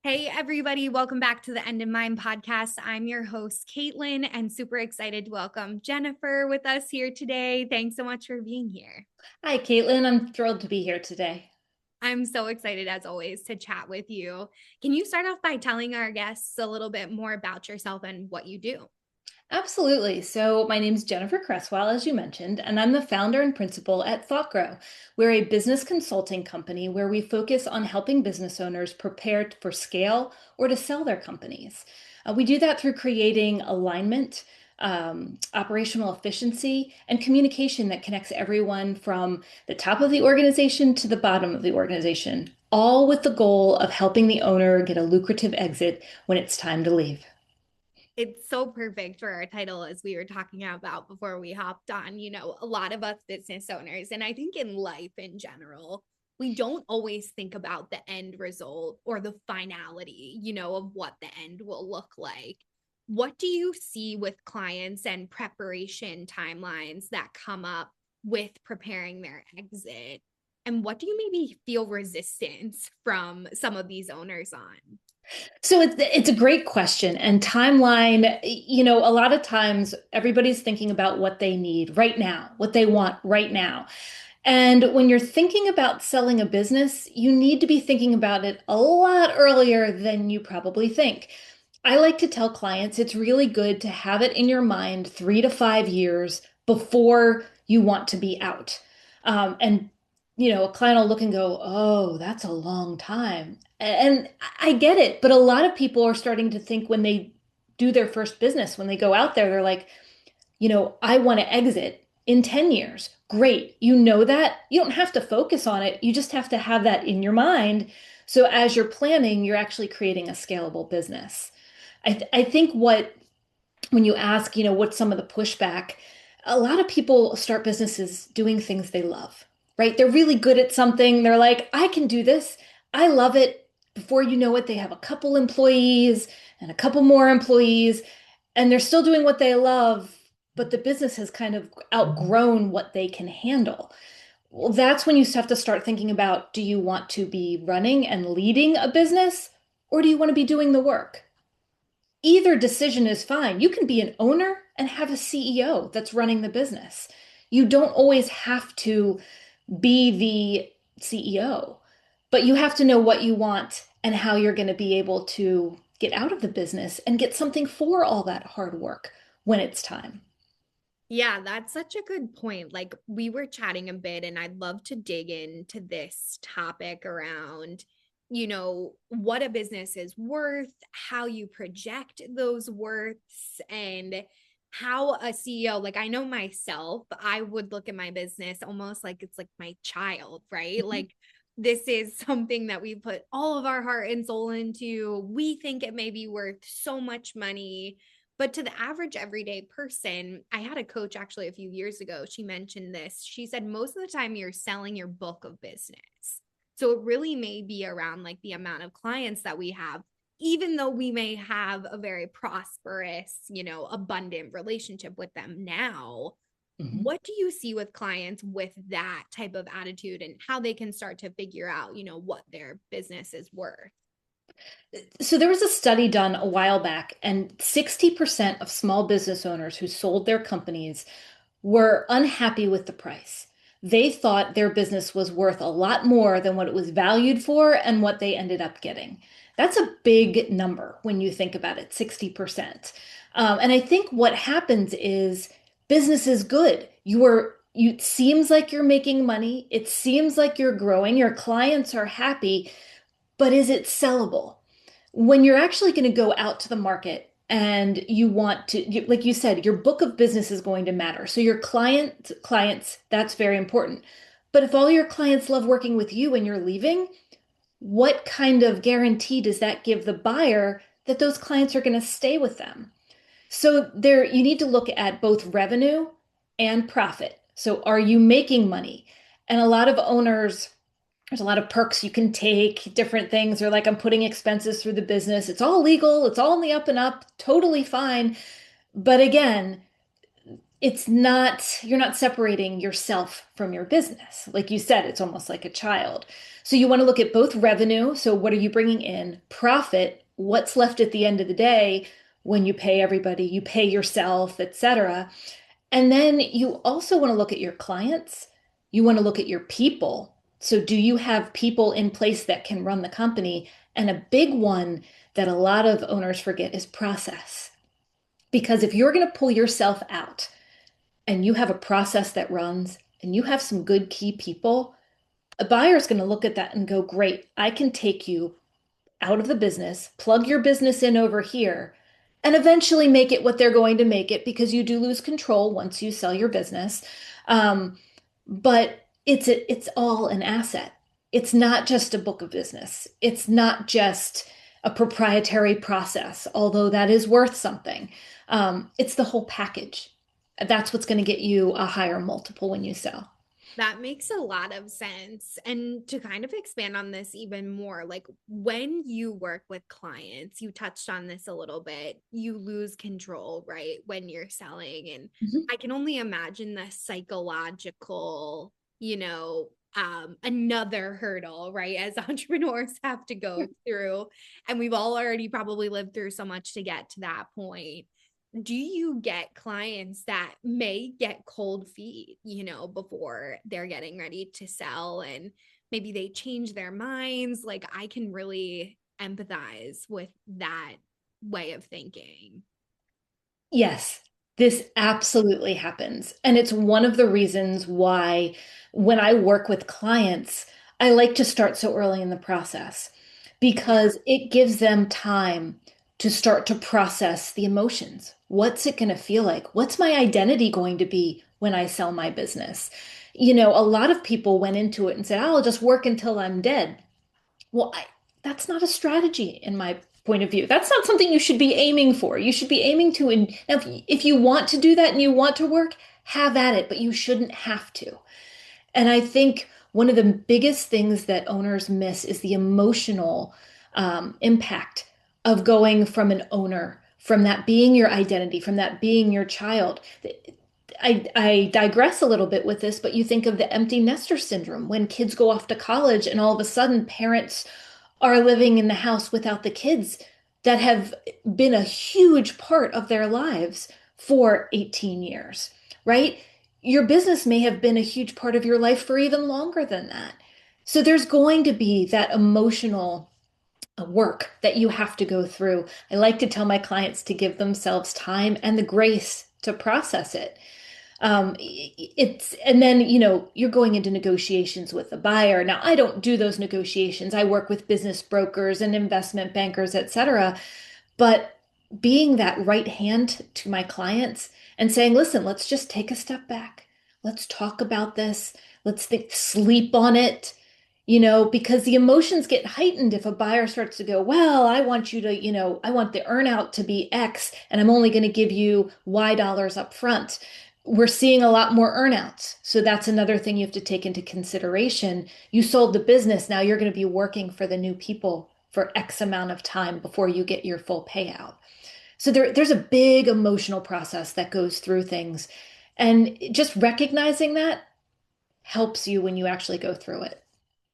Hey, everybody, welcome back to the End in Mind podcast. I'm your host, Caitlin, and super excited to welcome Jennifer with us here today. Thanks so much for being here. Hi, Caitlin. I'm thrilled to be here today. I'm so excited, as always, to chat with you. Can you start off by telling our guests a little bit more about yourself and what you do? Absolutely. So, my name's Jennifer Cresswell, as you mentioned, and I'm the founder and principal at Thoughtgro. We're a business consulting company where we focus on helping business owners prepare for scale or to sell their companies. We do that through creating alignment, operational efficiency, and communication that connects everyone from the top of the organization to the bottom of the organization, all with the goal of helping the owner get a lucrative exit when it's time to leave. It's so perfect for our title, as we were talking about before we hopped on. A lot of us business owners, and I think in life in general, we don't always think about the end result or the finality, of what the end will look like. What do you see with clients and preparation timelines that come up with preparing their exit? And what do you maybe feel resistance from some of these owners on? So it's a great question. And timeline, a lot of times everybody's thinking about what they need right now, what they want right now. And when you're thinking about selling a business, you need to be thinking about it a lot earlier than you probably think. I like to tell clients it's really good to have it in your mind 3 to 5 years before you want to be out. And a client will look and go, "Oh, that's a long time." And I get it, but a lot of people are starting to think when they do their first business, when they go out there, they're like, I want to exit in 10 years. Great. You know that. You don't have to focus on it. You just have to have that in your mind. So as you're planning, you're actually creating a scalable business. I think when you ask, what's some of the pushback, a lot of people start businesses doing things they love, right? They're really good at something. They're like, I can do this. I love it. Before you know it, they have a couple employees and a couple more employees, and they're still doing what they love, but the business has kind of outgrown what they can handle. Well, that's when you have to start thinking about, do you want to be running and leading a business, or do you want to be doing the work? Either decision is fine. You can be an owner and have a CEO that's running the business. You don't always have to be the CEO, but you have to know what you want and how you're going to be able to get out of the business and get something for all that hard work when it's time. Yeah, that's such a good point. Like we were chatting a bit, and I'd love to dig into this topic around, what a business is worth, how you project those worths, and how a CEO, like I know myself, I would look at my business almost like it's like my child, right? Like this is something that we put all of our heart and soul into. We think it may be worth so much money, but to the average everyday person, I had a coach actually a few years ago. She mentioned this. She said, most of the time you're selling your book of business. So it really may be around like the amount of clients that we have, even though we may have a very prosperous, abundant relationship with them now. Mhm. What do you see with clients with that type of attitude and how they can start to figure out, what their business is worth? So there was a study done a while back, and 60% of small business owners who sold their companies were unhappy with the price. They thought their business was worth a lot more than what it was valued for and what they ended up getting. That's a big number when you think about it, 60%. And I think what happens is business is good. It seems like you're making money. It seems like you're growing. Your clients are happy, but is it sellable? When you're actually going to go out to the market and you want to, like you said, your book of business is going to matter. So your clients, that's very important. But if all your clients love working with you and you're leaving, what kind of guarantee does that give the buyer that those clients are going to stay with them? So there, you need to look at both revenue and profit. So are you making money? And a lot of owners, there's a lot of perks you can take, different things. Or like, I'm putting expenses through the business. It's all legal. It's all in the up and up. Totally fine. But again, you're not separating yourself from your business. Like you said, it's almost like a child. So you want to look at both revenue. So what are you bringing in? Profit, what's left at the end of the day when you pay everybody, you pay yourself, etc. And then you also want to look at your clients. You want to look at your people. So do you have people in place that can run the company? And a big one that a lot of owners forget is process. Because if you're going to pull yourself out, and you have a process that runs and you have some good key people, a buyer is going to look at that and go, great, I can take you out of the business, plug your business in over here, and eventually make it what they're going to make it because you do lose control once you sell your business. Um, but it's all an asset. It's not just a book of business. It's not just a proprietary process, although that is worth something. It's the whole package. That's what's going to get you a higher multiple when you sell. That makes a lot of sense. And to kind of expand on this even more, like when you work with clients, you touched on this a little bit, you lose control, right? When you're selling. And Mhm. I can only imagine the psychological, another hurdle, right? As entrepreneurs have to go through. And we've all already probably lived through so much to get to that point. Do you get clients that may get cold feet, before they're getting ready to sell and maybe they change their minds? Like, I can really empathize with that way of thinking. Yes, this absolutely happens. And it's one of the reasons why when I work with clients, I like to start so early in the process Yeah, because it gives them time to start to process the emotions. What's it going to feel like? What's my identity going to be when I sell my business? A lot of people went into it and said, I'll just work until I'm dead. Well, that's not a strategy in my point of view. That's not something you should be aiming for. You should be aiming to, now, if you want to do that and you want to work, have at it, but you shouldn't have to. And I think one of the biggest things that owners miss is the emotional impact of going from an owner, from that being your identity, from that being your child. I digress a little bit with this, but you think of the empty nester syndrome when kids go off to college and all of a sudden parents are living in the house without the kids that have been a huge part of their lives for 18 years, right? Your business may have been a huge part of your life for even longer than that. So there's going to be that emotional work that you have to go through. I like to tell my clients to give themselves time and the grace to process it. And then, you're going into negotiations with the buyer. Now, I don't do those negotiations. I work with business brokers and investment bankers, etc. But being that right hand to my clients and saying, listen, let's just take a step back. Let's talk about this. Let's think, sleep on it, because the emotions get heightened if a buyer starts to go, well, I want you to, I want the earnout to be X and I'm only going to give you Y dollars up front. We're seeing a lot more earnouts. So that's another thing you have to take into consideration. You sold the business. Now you're going to be working for the new people for X amount of time before you get your full payout. So there's a big emotional process that goes through things. And just recognizing that helps you when you actually go through it.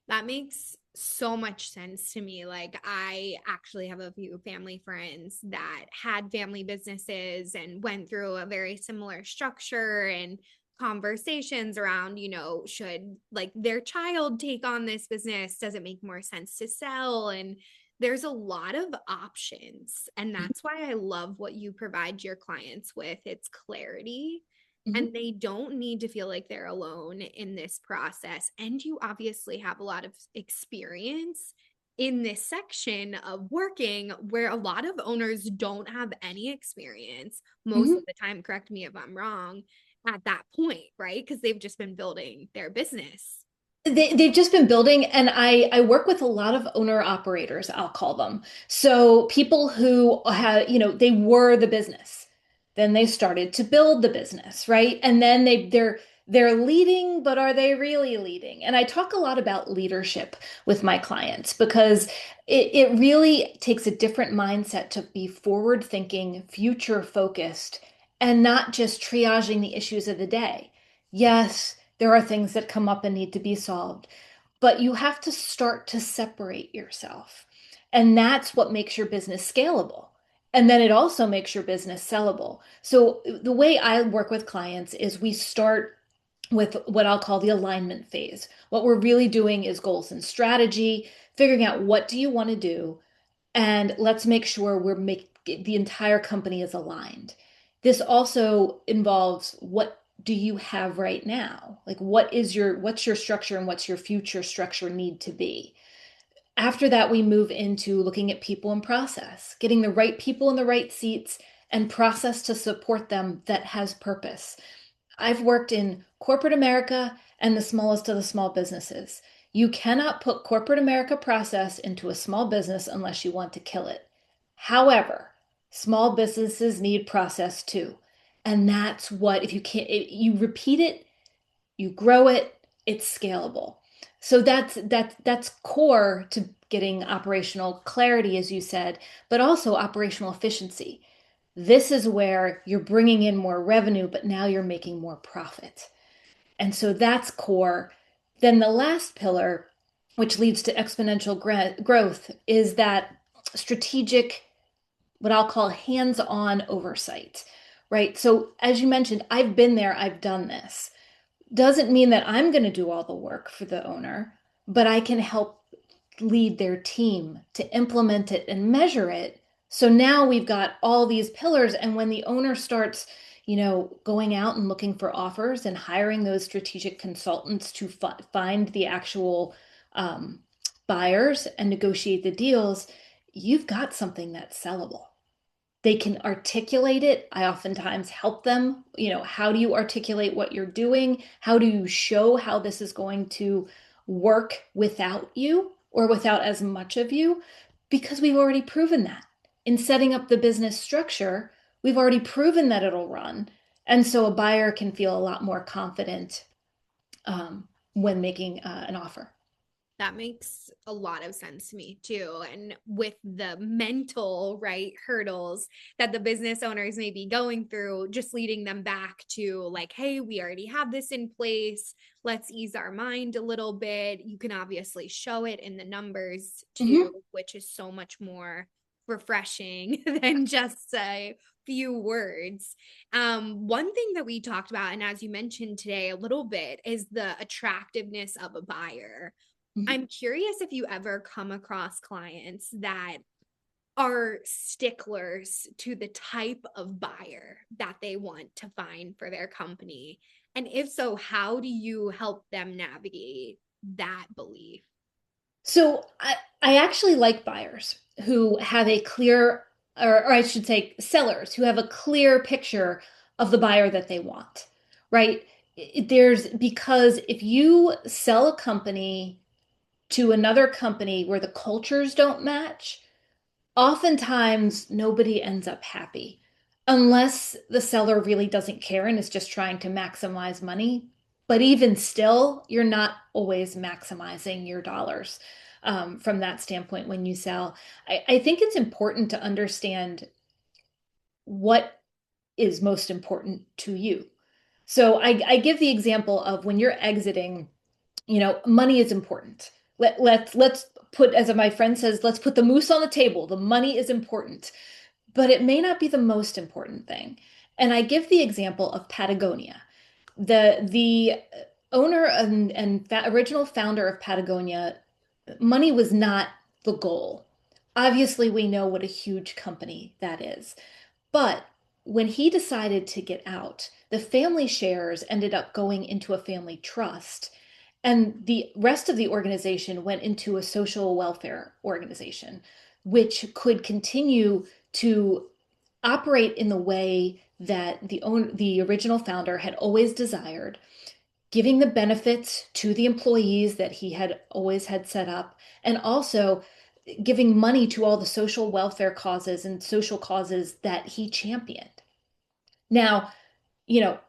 that makes so much sense to me. Like, I actually have a few family friends that had family businesses and went through a very similar structure and conversations around, should like their child take on this business? Does it make more sense to sell? And there's a lot of options. And that's why I love what you provide your clients with. It's clarity, Mhm. and they don't need to feel like they're alone in this process. And you obviously have a lot of experience in this section of working where a lot of owners don't have any experience most of Mhm. the time. Correct me if I'm wrong at that point, right? Because they've just been building their business. They've just been building, and I work with a lot of owner operators, I'll call them. So people who have, they were the business. Then they started to build the business, right? And then they're leading, but are they really leading? And I talk a lot about leadership with my clients because it really takes a different mindset to be forward thinking, future focused, and not just triaging the issues of the day. Yes, there are things that come up and need to be solved, but you have to start to separate yourself. And that's what makes your business scalable. And then it also makes your business sellable. So the way I work with clients is we start with what I'll call the alignment phase. What we're really doing is goals and strategy, figuring out what do you want to do, and let's make sure we're make the entire company is aligned. This also involves what do you have right now? Like what's your structure and what's your future structure need to be? After that, we move into looking at people and process, getting the right people in the right seats and process to support them that has purpose. I've worked in corporate America and the smallest of the small businesses. You cannot put corporate America process into a small business unless you want to kill it. However, small businesses need process too. And that's what, if you can't, you repeat it, you grow it, it's scalable. So that's core to getting operational clarity, as you said, but also operational efficiency. This is where you're bringing in more revenue, but now you're making more profit. And so that's core. Then the last pillar, which leads to exponential growth, is that strategic, what I'll call hands-on oversight, right? So as you mentioned, I've been there, I've done this. Doesn't mean that I'm going to do all the work for the owner, but I can help lead their team to implement it and measure it. So now we've got all these pillars. And when the owner starts, going out and looking for offers and hiring those strategic consultants to find the actual um, buyers and negotiate the deals, you've got something that's sellable. They can articulate it. I oftentimes help them. How do you articulate what you're doing? How do you show how this is going to work without you or without as much of you? Because we've already proven that. In setting up the business structure, we've already proven that it'll run. And so a buyer can feel a lot more confident when making an offer. That makes a lot of sense to me too. And with the mental, right, hurdles that the business owners may be going through, just leading them back to like, hey, we already have this in place. Let's ease our mind a little bit. You can obviously show it in the numbers too, Mhm. which is so much more refreshing than just a few words. One thing that we talked about, and as you mentioned today a little bit, is the attractiveness of a buyer. Mhm. I'm curious if you ever come across clients that are sticklers to the type of buyer that they want to find for their company. And if so, how do you help them navigate that belief? So I actually like buyers who have a clear, or I should say, sellers who have a clear picture of the buyer that they want, right? Because if you sell a company to another company where the cultures don't match, oftentimes nobody ends up happy unless the seller really doesn't care and is just trying to maximize money. But even still, you're not always maximizing your dollars from that standpoint when you sell. I think it's important to understand what is most important to you. So I give the example of when you're exiting, money is important. Let's put, as my friend says, let's put the moose on the table. The money is important, but it may not be the most important thing. And I give the example of Patagonia. The owner and original founder of Patagonia, money was not the goal. Obviously, we know what a huge company that is. But when he decided to get out, the family shares ended up going into a family trust, and the rest of the organization went into a social welfare organization, which could continue to operate in the way that the original founder had always desired, giving the benefits to the employees that he had always had set up, and also giving money to all the social welfare causes and social causes that he championed. Now,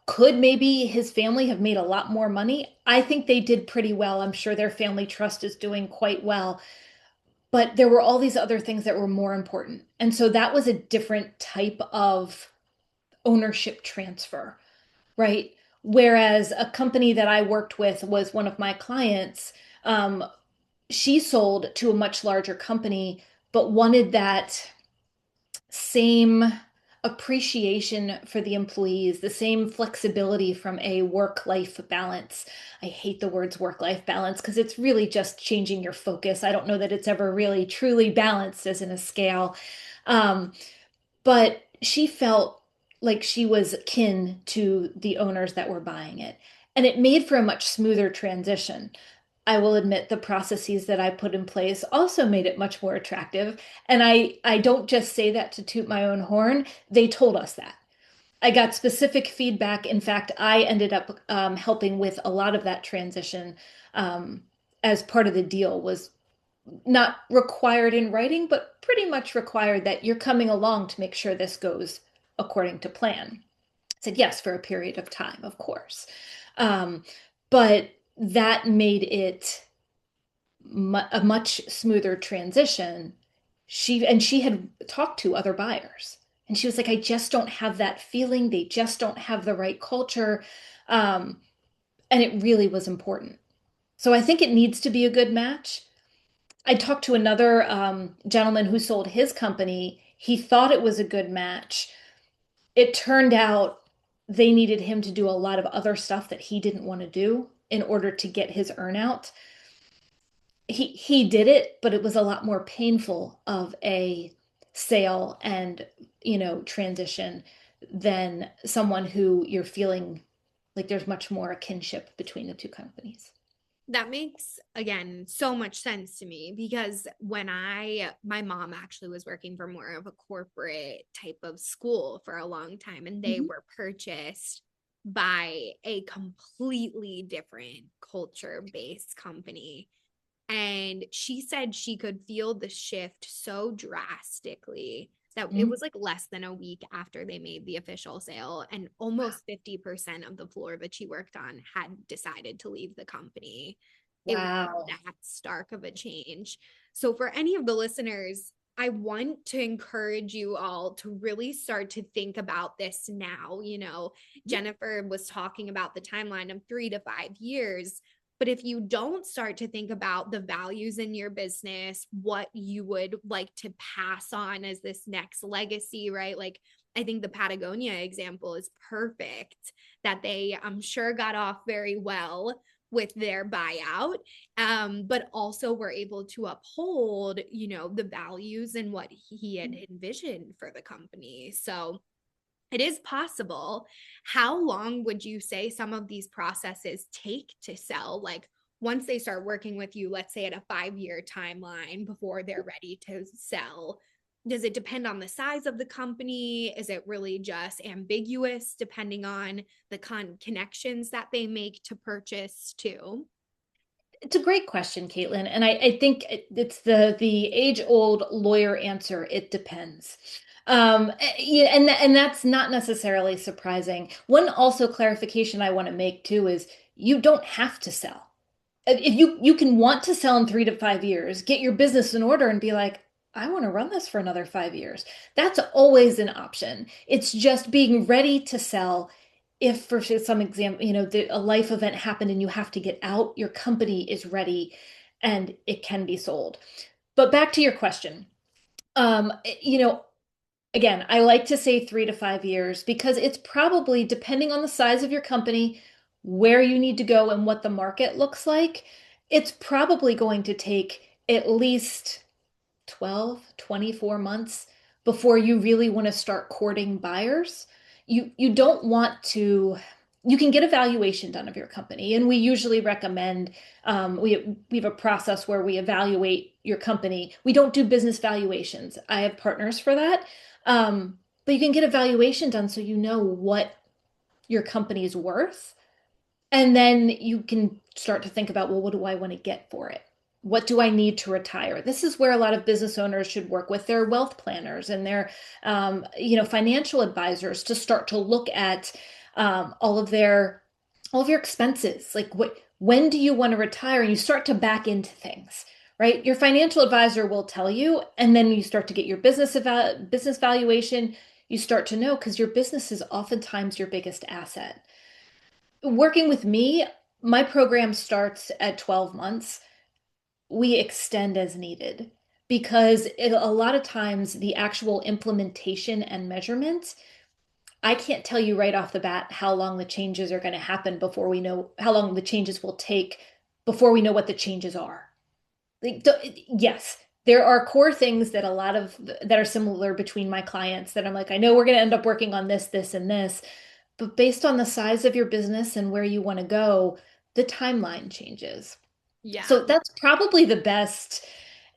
could maybe his family have made a lot more money? I think they did pretty well. I'm sure their family trust is doing quite well. But there were all these other things that were more important. And so that was a different type of ownership transfer, right? Whereas a company that I worked with was one of my clients. She sold to a much larger company, but wanted that same appreciation for the employees, the same flexibility from a work-life balance. I hate the words work-life balance because it's really just changing your focus. I don't know that it's ever really truly balanced as in a scale. Um, but she felt like she was kin to the owners that were buying it. And it made for a much smoother transition. I will admit the processes that I put in place also made it much more attractive. And I don't just say that to toot my own horn. They told us that. I got specific feedback. In fact, I ended up helping with a lot of that transition as part of the deal was not required in writing, but pretty much required that you're coming along to make sure this goes according to plan. I said yes for a period of time, of course. Um, but that made it a much smoother transition. She had talked to other buyers, and she was like, I just don't have that feeling. They just don't have the right culture. Um, and it really was important. So I think it needs to be a good match. I talked to another gentleman who sold his company. He thought it was a good match. It turned out they needed him to do a lot of other stuff that he didn't want to do in order to get his earnout. He did it, but it was a lot more painful of a sale and, transition than someone who you're feeling like there's much more a kinship between the two companies. That makes, again, so much sense to me because my mom actually was working for more of a corporate type of school for a long time, and they Mhm. were purchased by a completely different culture-based company. And she said she could feel the shift so drastically that it Mhm. was like less than a week after they made the official sale, and almost 50% of the floor that she worked on had decided to leave the company. It was Wow. that stark of a change. So, for any of the listeners, I want to encourage you all to really start to think about this now. Jennifer was talking about the timeline of 3 to 5 years. But if you don't start to think about the values in your business, what you would like to pass on as this next legacy, right? Like, I think the Patagonia example is perfect, that they, I'm sure, got off very well with their buyout, but also were able to uphold, the values and what he had envisioned for the company. So, it is possible. How long would you say some of these processes take to sell? Like, once they start working with you, let's say at a 5 year timeline before they're ready to sell, does it depend on the size of the company? Is it really just ambiguous depending on the connections that they make to purchase too? It's a great question, Caitlin, and I think it's the age-old lawyer answer. It depends. Yeah, and that's not necessarily surprising. One also clarification I want to make too is you don't have to sell. If you can want to sell in 3 to 5 years, get your business in order and be like, I want to run this for another 5 years. That's always an option. It's just being ready to sell. If for some example, a life event happened and you have to get out, your company is ready and it can be sold. But back to your question. Um, you know, Again, I like to say 3 to 5 years because it's probably depending on the size of your company, where you need to go, and what the market looks like. It's probably going to take at least 12, 24 months before you really want to start courting buyers. You don't want to, you can get a valuation done of your company, and we usually recommend we have a process where we evaluate your company. We don't do business valuations. I have partners for that. But you can get a valuation done so you know what your company is worth. And then you can start to think about, well, what do I want to get for it? What do I need to retire? This is where a lot of business owners should work with their wealth planners and their, financial advisors to start to look at all of your expenses. Like, when do you want to retire? And you start to back into things, right? Your financial advisor will tell you, and then you start to get your business valuation. you start to know because your business is oftentimes your biggest asset. Working with me, my program starts at 12 months. We extend as needed because a lot of times the actual implementation and measurement, I can't tell you right off the bat how long the changes are going to happen before we know how long the changes will take before we know what the changes are. Like, yes, there are core things that a lot of that are similar between my clients that I'm like, I know we're going to end up working on this, this, and this, but based on the size of your business and where you want to go, the timeline changes. Yeah. So that's probably the best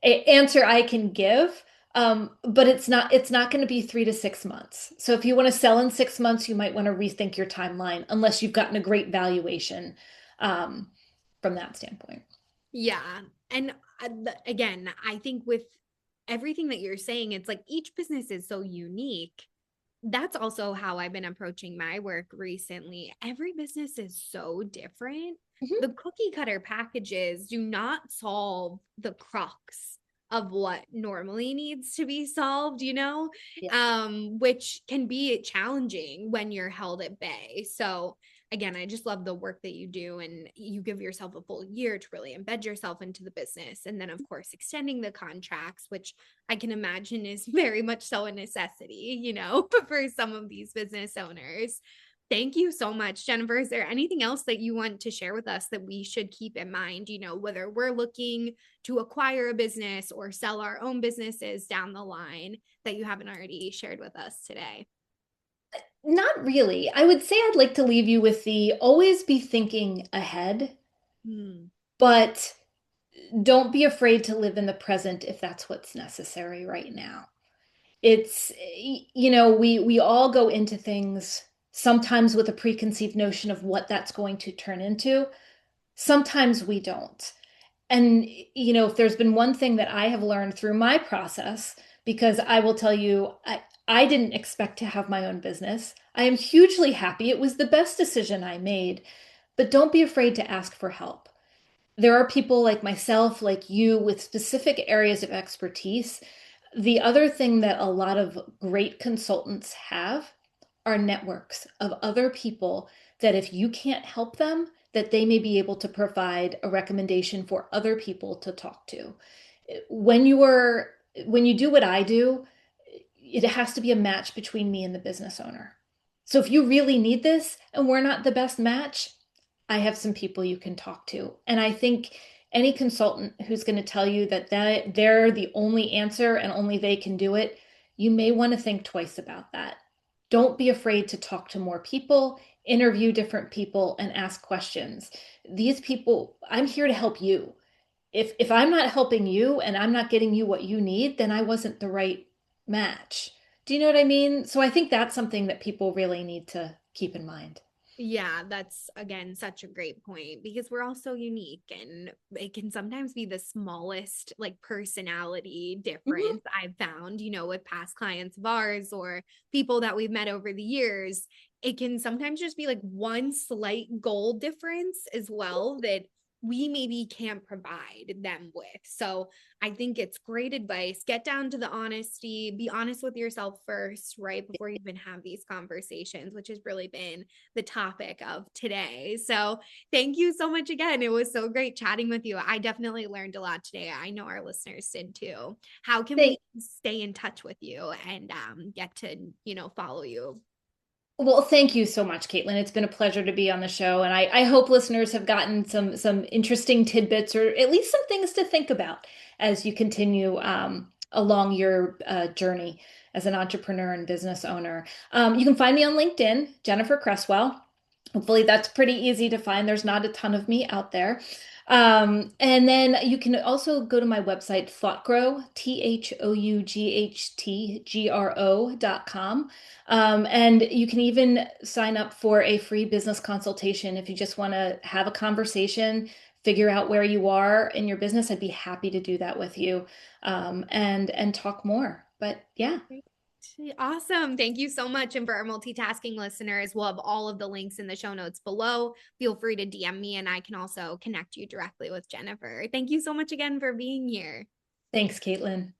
answer I can give. But it's not going to be 3 to 6 months. So if you want to sell in 6 months, you might want to rethink your timeline unless you've gotten a great valuation um, from that standpoint. Yeah. And again, I think with everything that you're saying, it's like each business is so unique. That's also how I've been approaching my work recently. Every business is so different. Mhm. The cookie cutter packages do not solve the crux of what normally needs to be solved, Yeah. which can be challenging when you're held at bay. So again, I just love the work that you do, and you give yourself a full year to really embed yourself into the business. And then, of course, extending the contracts, which I can imagine is very much so a necessity, for some of these business owners. Thank you so much, Jennifer. Is there anything else that you want to share with us that we should keep in mind, whether we're looking to acquire a business or sell our own businesses down the line that you haven't already shared with us today? Not really. I would say I'd like to leave you with the always be thinking ahead, Hmm. but don't be afraid to live in the present if that's what's necessary right now. It's, we all go into things sometimes with a preconceived notion of what that's going to turn into. Sometimes we don't. And, if there's been one thing that I have learned through my process, because I will tell you, I didn't expect to have my own business. I am hugely happy. It was the best decision I made, but don't be afraid to ask for help. There are people like myself, like you, with specific areas of expertise. The other thing that a lot of great consultants have are networks of other people that if you can't help them, that they may be able to provide a recommendation for other people to talk to. When you are when you do what I do, it has to be a match between me and the business owner. So if you really need this and we're not the best match, I have some people you can talk to. And I think any consultant who's going to tell you that they're the only answer and only they can do it, you may want to think twice about that. Don't be afraid to talk to more people, interview different people, and ask questions. These people, I'm here to help you. If I'm not helping you and I'm not getting you what you need, then I wasn't the right match. Do you know what I mean? So I think that's something that people really need to keep in mind. Yeah, that's again such a great point because we're all so unique, and it can sometimes be the smallest like personality Mhm. difference I've found, with past clients of ours or people that we've met over the years. It can sometimes just be like one slight goal difference as well that we maybe can't provide them with. So I think it's great advice. Get down to the honesty, be honest with yourself first, right? Before you even have these conversations, which has really been the topic of today. So, thank you so much again. It was so great chatting with you. I definitely learned a lot today. I know our listeners did too. How can we Thank stay in touch with you and get to, follow you? Well, thank you so much, Caitlin. It's been a pleasure to be on the show, and I hope listeners have gotten some interesting tidbits or at least some things to think about as you continue along your journey as an entrepreneur and business owner. You can find me on LinkedIn, Jennifer Cresswell. Hopefully, that's pretty easy to find. There's not a ton of me out there. And then you can also go to my website, Thoughtgro, THOUGHTGRO.com. And you can even sign up for a free business consultation if you just want to have a conversation, figure out where you are in your business. I'd be happy to do that with you and talk more. But yeah, Awesome. Thank you so much. And for our multitasking listeners, we'll have all of the links in the show notes below. Feel free to DM me and I can also connect you directly with Jennifer. Thank you so much again for being here. thanks, Caitlin.